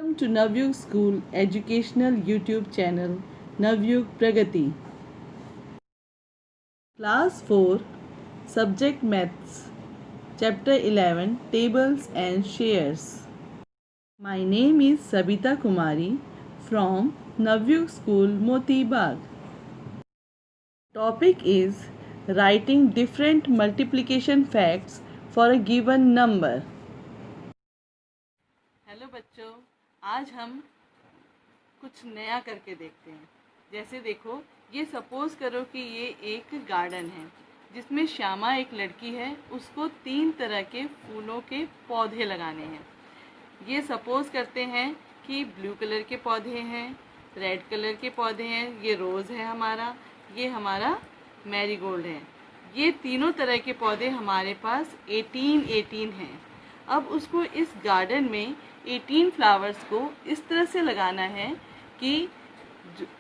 Welcome to Navyug School Educational YouTube channel Navyug Pragati. Class 4 Subject Maths Chapter 11 Tables and Shares. My name is Sabita Kumari from Navyug School Moti Bagh. Topic is writing different multiplication facts for a given number. Hello बच्चों, आज हम कुछ नया करके देखते हैं। जैसे देखो, ये सपोज करो कि ये एक गार्डन है जिसमें श्यामा एक लड़की है, उसको 3 तरह के फूलों के पौधे लगाने हैं। ये सपोज करते हैं कि ब्लू कलर के पौधे हैं, रेड कलर के पौधे हैं, ये रोज़ है हमारा, ये हमारा मैरीगोल्ड है। ये तीनों तरह के पौधे हमारे पास 18 हैं। अब उसको इस गार्डन में 18 फ्लावर्स को इस तरह से लगाना है कि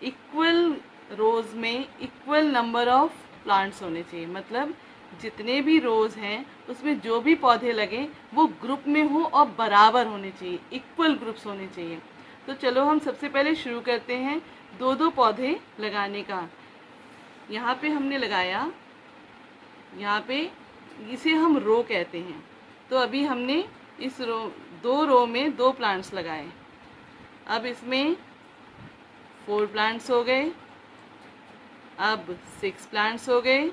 इक्वल रोज़ में इक्वल नंबर ऑफ प्लांट्स होने चाहिए। मतलब जितने भी रोज़ हैं उसमें जो भी पौधे लगे वो ग्रुप में हो और बराबर होने चाहिए, इक्वल ग्रुप्स होने चाहिए। तो चलो हम सबसे पहले शुरू करते हैं 2 पौधे लगाने का। यहाँ पे हमने लगाया, यहाँ पे इसे हम रो कहते हैं। तो अभी हमने इस 2 रो में 2 प्लांट्स लगाए। अब इसमें 4 प्लांट्स हो गए, अब 6 प्लांट्स हो गए,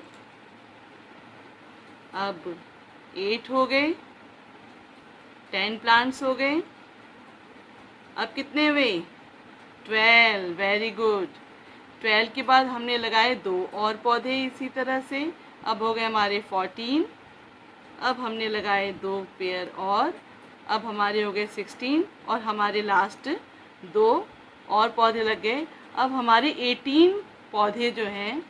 अब 8 हो गए, 10 प्लांट्स हो गए। अब कितने हुए? 12। Very good. 12 के बाद हमने लगाए 2 और पौधे इसी तरह से। अब हो गए हमारे 14। अब हमने लगाए 2 पेयर और, अब हमारे हो गए 16 और हमारे लास्ट 2 और पौधे लग गए। अब हमारे 18 पौधे जो हैं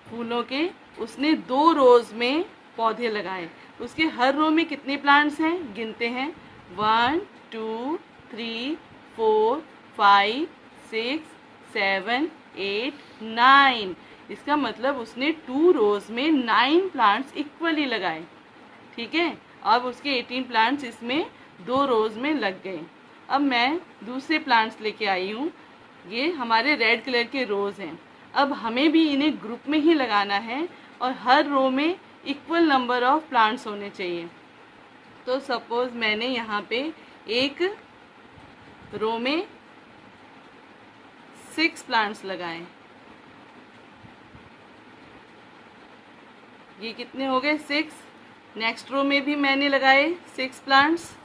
फूलों के, उसने 2 रोज़ में पौधे लगाए। उसके हर रो में कितने प्लांट्स हैं गिनते हैं। 1 2 3 4 5 6 7 8 9। इसका मतलब उसने 2 रोज़ में 9 प्लांट्स इक्वली लगाए। ठीक है, अब उसके 18 प्लांट्स इसमें 2 रोज़ में लग गए। अब मैं दूसरे प्लांट्स लेके आई हूँ। ये हमारे रेड कलर के रोज़ हैं। अब हमें भी इन्हें ग्रुप में ही लगाना है और हर रो में इक्वल नंबर ऑफ प्लांट्स होने चाहिए। तो सपोज़ मैंने यहाँ पे एक रो में 6 प्लांट्स लगाए। ये कितने हो गए? 6। नेक्स्ट रो में भी मैंने लगाए 6 प्लांट्स।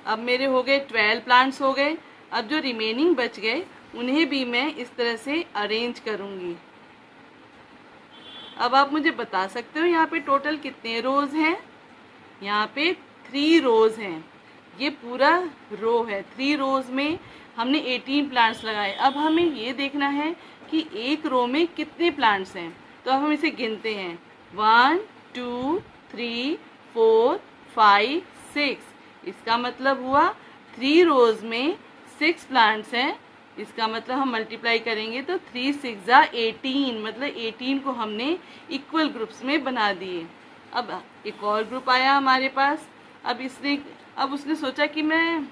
अब मेरे हो गए 12 प्लांट्स हो गए। अब जो रिमेनिंग बच गए उन्हें भी मैं इस तरह से अरेंज करूँगी। अब आप मुझे बता सकते हो यहाँ पे टोटल कितने रोज़ हैं? यहाँ पे 3 रोज़ हैं। ये पूरा रो है। 3 रोज़ में हमने 18 प्लांट्स लगाए। अब हमें ये देखना है कि एक रो में कितने प्लांट्स हैं। तो अब हम इसे गिनते हैं। 1 2 3 4 5 6। इसका मतलब हुआ 3 रोज़ में 6 प्लांट्स हैं। इसका मतलब हम मल्टीप्लाई करेंगे तो 3 6 18। मतलब 18 को हमने इक्वल ग्रुप्स में बना दिए। अब एक और ग्रुप आया हमारे पास। अब उसने सोचा कि मैं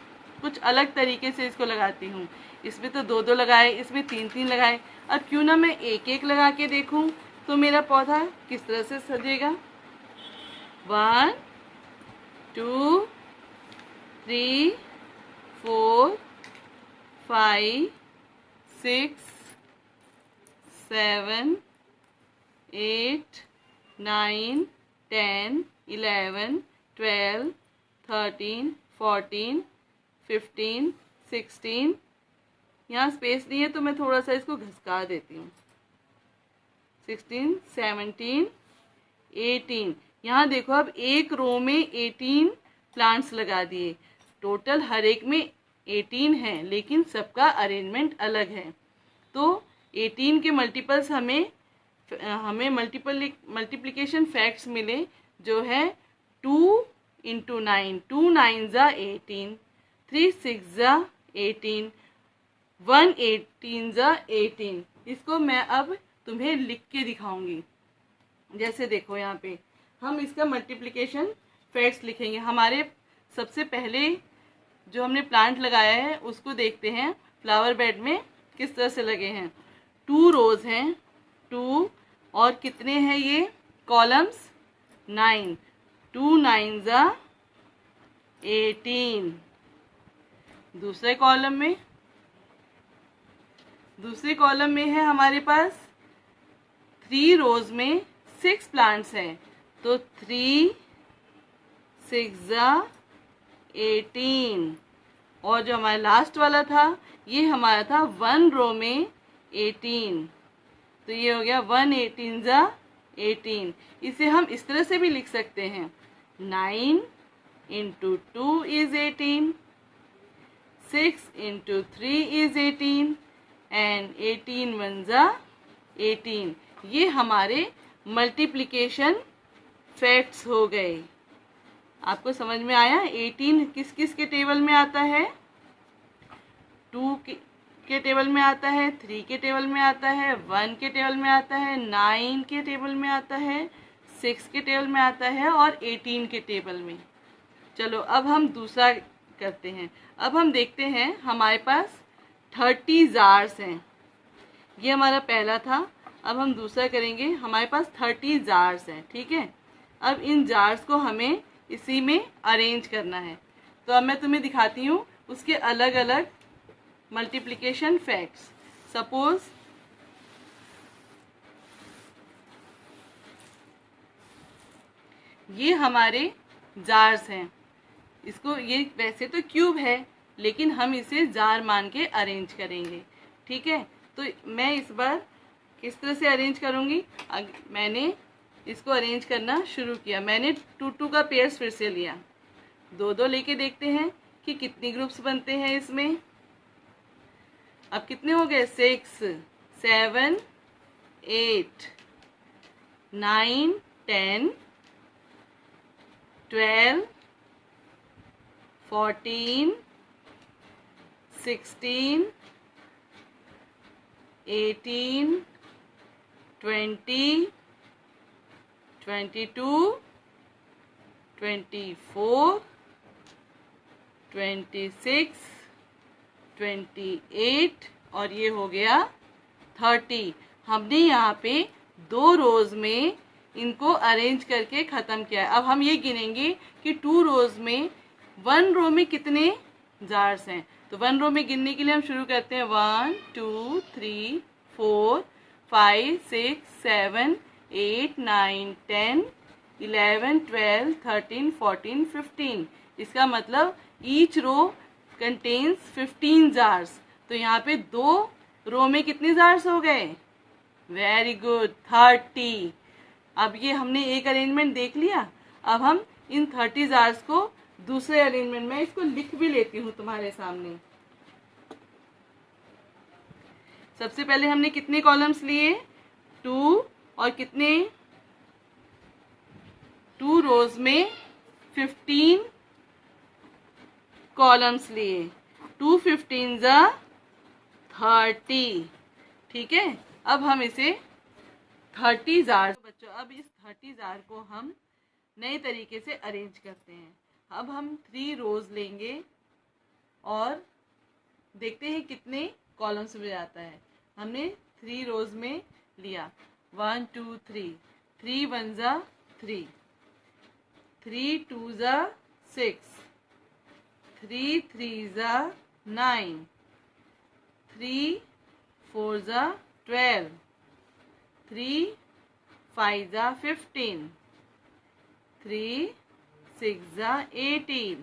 कुछ अलग तरीके से इसको लगाती हूँ। इसमें तो 2 लगाए, इसमें 3 लगाए। अब क्यों ना मैं एक लगा के देखूँ तो मेरा पौधा किस तरह से सजेगा। 1 2 3 4 5 6 7 8 9 10 11 12 13 14 15 16। यहाँ स्पेस नहीं है तो मैं थोड़ा सा इसको घसका देती हूँ। 16 17 18। यहाँ देखो, अब एक रो में 18 प्लांट्स लगा दिए। टोटल हर एक में 18 हैं, लेकिन सबका अरेंजमेंट अलग है। तो 18 के मल्टीपल्स हमें मल्टीप्लिकेशन फैक्ट्स मिले, जो है 2 × 9। 2 9 18, 3 6 18, 1 18 18। इसको मैं अब तुम्हें लिख के दिखाऊंगी। जैसे देखो, यहाँ पे हम इसका मल्टीप्लिकेशन फैक्ट्स लिखेंगे। हमारे सबसे पहले जो हमने प्लांट लगाया है उसको देखते हैं फ्लावर बेड में किस तरह से लगे हैं। 2 रोज हैं, 2 और कितने हैं ये कॉलम्स 9, 2 9 ज़ा 18। दूसरे कॉलम में है हमारे पास 3 रोज में 6 प्लांट्स हैं, तो 3 6 ज़ा 18। और जो हमारा लास्ट वाला था ये हमारा था 1 रो में 18, तो ये हो गया 1 18 ज़ा 18। इसे हम इस तरह से भी लिख सकते हैं 9 into 2 is 18, 6 into 3 is 18 and 18 1 ज़ा 18। ये हमारे मल्टीप्लिकेशन फैक्ट्स हो गए। आपको समझ में आया 18 किस किस के टेबल में आता है? 2 के टेबल में आता है, 3 के टेबल में आता है, 1 के टेबल में आता है, 9 के टेबल में आता है, 6 के टेबल में आता है और 18 के टेबल में। चलो अब हम दूसरा करते हैं। अब हम देखते हैं हमारे पास 30 जार्स हैं, ये हमारा पहला था। अब हम दूसरा करेंगे, हमारे पास 30 जार्स हैं, ठीक है। अब इन जार्स को हमें इसी में अरेंज करना है, तो अब मैं तुम्हें दिखाती हूँ उसके अलग अलग मल्टीप्लिकेशन फैक्ट्स। सपोज ये हमारे जार्स हैं, इसको ये वैसे तो क्यूब है लेकिन हम इसे जार मान के अरेंज करेंगे, ठीक है। तो मैं इस बार किस तरह से अरेंज करूँगी, मैंने इसको अरेंज करना शुरू किया। मैंने 2 का पेयर्स फिर से लिया, 2 लेके देखते हैं कि कितनी ग्रुप्स बनते हैं इसमें। अब कितने हो गए 6 7 8 9 10 12 14 16 18 20 22 24 26 28 और ये हो गया 30। हमने यहाँ पे 2 रोज में इनको अरेंज करके ख़त्म किया है। अब हम ये गिनेंगे कि 2 रोज में 1 रो में कितने जार्स हैं। तो 1 रो में गिनने के लिए हम शुरू करते हैं 1 2 3 4 5 6 7 8 9 10 11 12 13 14 15। इसका मतलब ईच रो कंटेन्स 15 जार्स। तो यहाँ पे 2 रो में कितने जार्स हो गए? Very good 30। अब ये हमने एक अरेंजमेंट देख लिया। अब हम इन 30 जार्स को दूसरे अरेंजमेंट में इसको लिख भी लेती हूँ तुम्हारे सामने। सबसे पहले हमने कितने कॉलम्स लिए 2 और कितने 2 रोज में 15 कॉलम्स लिए। 2 15 ज़ा 30, ठीक है। अब हम इसे 30 जार बच्चों, अब इस 30 जार को हम नए तरीके से अरेंज करते हैं। अब हम 3 रोज लेंगे और देखते हैं कितने कॉलम्स में आता है। हमने 3 रोज में लिया 1 2 3, 3 1 ज़ा 3, 3 2 ज़ा 6, 3 3 ज़ा 9, 3 4 ज़ा 12, 3 5 ज़ा 15, 3 6 ज़ा 18,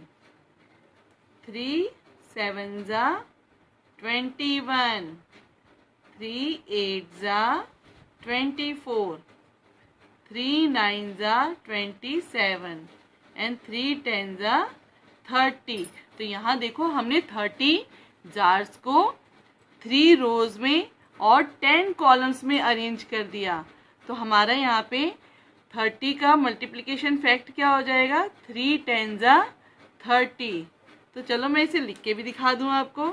3 7 ज़ा 21, 3 8 ज़ा 24, 3 9 ज़ा 27 एंड 3 10 ज़ा 30। तो यहाँ देखो हमने 30 जार्स को 3 रोज में और 10 कॉलम्स में अरेंज कर दिया। तो हमारा यहाँ पे 30 का मल्टीप्लिकेशन फैक्ट क्या हो जाएगा 3 10 ज़ा 30। तो चलो मैं इसे लिख के भी दिखा दूँ आपको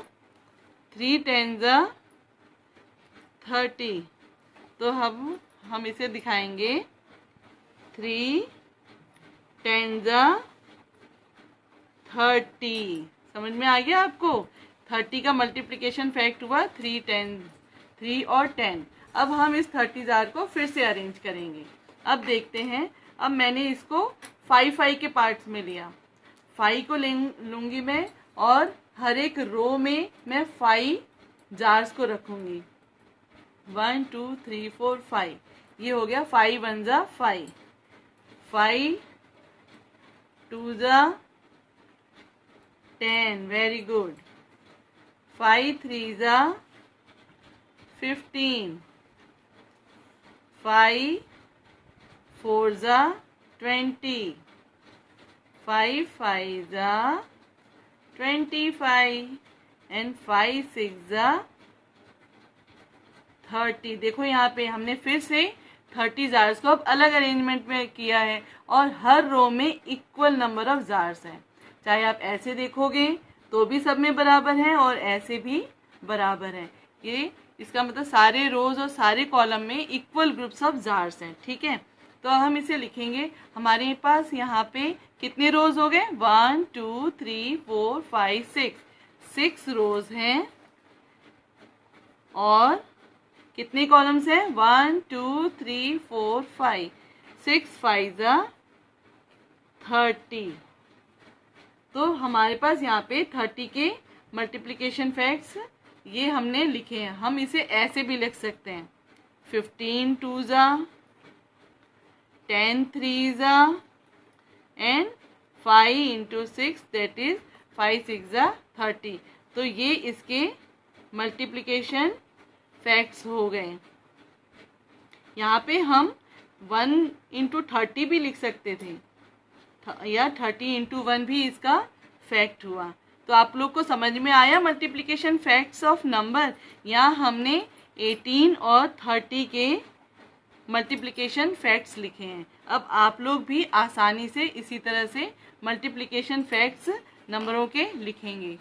3 10 ज़ा 30। तो हम इसे दिखाएंगे 3 10 ज़ा 30। समझ में आ गया आपको? 30 का मल्टीप्लिकेशन फैक्ट हुआ 3 और 10। अब हम इस 30 जार को फिर से अरेंज करेंगे। अब देखते हैं। अब मैंने इसको 5 के पार्ट्स में लिया। 5 को लूँगी मैं और हर एक रो में मैं 5 जार्स को रखूँगी। 1 2 3 4 5। ये हो गया 5 1 जा 5, 5 2 जा 10। Very good. 5 3 जा 15, 5 4 जा 20, 5 5 जा 25 एंड 5 6 जा 30। देखो यहाँ पे हमने फिर से 30 जार्स को अब अलग अरेंजमेंट में किया है और हर रो में इक्वल नंबर ऑफ जार्स हैं। चाहे आप ऐसे देखोगे तो भी सब में बराबर हैं और ऐसे भी बराबर हैं। ये इसका मतलब सारे रोज और सारे कॉलम में इक्वल ग्रुप्स ऑफ जार्स हैं। ठीक है, तो हम इसे लिखेंगे। हमारे पास यहाँ पे कितने रोज हो गए? 1 2 3 4 5 6 रोज हैं और कितने कॉलम्स हैं? 1 2 3 4 5, 6 5 जा 30। तो हमारे पास यहाँ पे 30 के मल्टीप्लिकेशन फैक्ट्स ये हमने लिखे हैं। हम इसे ऐसे भी लिख सकते हैं। 15 2 जा 10 3 जा एंड 5 इंटू 6 दैट इज 5 6 जा 30। तो ये इसके मल्टीप्लिकेशन फैक्ट्स हो गए। यहाँ पे हम 1 इंटू 30 भी लिख सकते थे या 30 इंटू 1 भी इसका फैक्ट हुआ। तो आप लोग को समझ में आया मल्टीप्लिकेशन फैक्ट्स ऑफ नंबर। यहाँ हमने 18 और 30 के मल्टीप्लिकेशन फैक्ट्स लिखे हैं। अब आप लोग भी आसानी से इसी तरह से मल्टीप्लिकेशन फैक्ट्स नंबरों के लिखेंगे।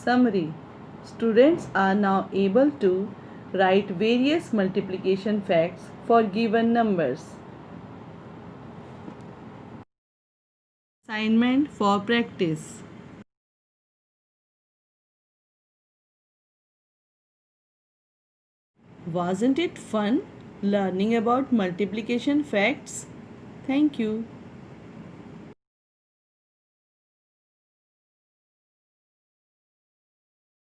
Summary. Students are now able to write various multiplication facts for given numbers. Assignment for practice. Wasn't it fun learning about multiplication facts? Thank you.